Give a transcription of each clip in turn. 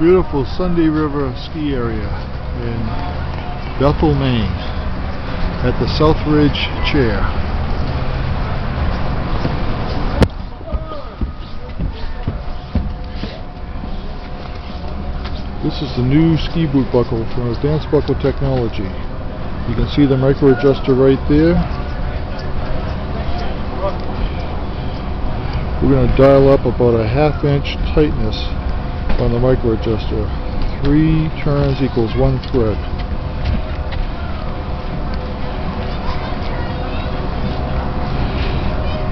beautiful Sunday River ski area in Bethel, Maine at the Southridge Chair. This is the new ski boot buckle from Advanced Buckle Technology. You can see the micro adjuster right there. We're going to dial up about a 1/2 inch tightness on the micro adjuster. 3 turns equals 1 thread.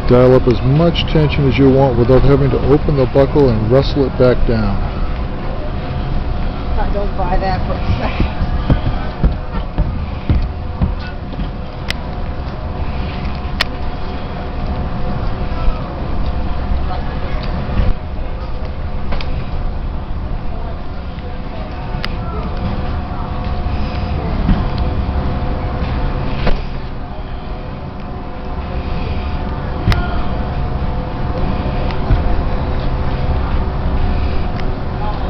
Dial up as much tension as you want without having to open the buckle and wrestle it back down. I don't buy that for a second.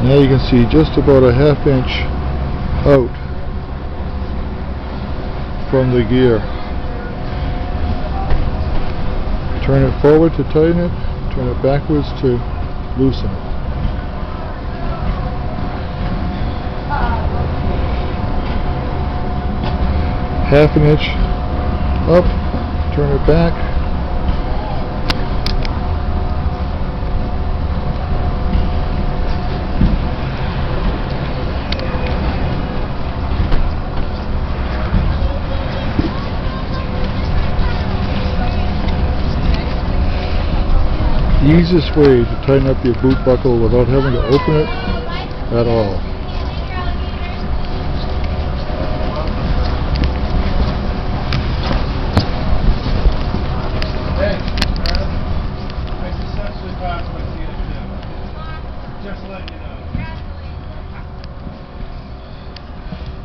Now you can see just about a 1/2 inch out from the gear. Turn it forward to tighten it, turn it backwards to loosen it. Half an inch up, turn it back. The easiest way to tighten up your boot buckle without having to open it at all.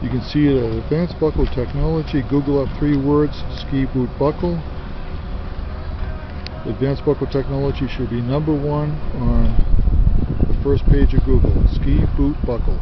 You can see it at Advanced Buckle Technology. Google up 3 words, ski boot buckle. Advanced Buckle Technology should be #1 on the first page of Google. Ski boot buckle.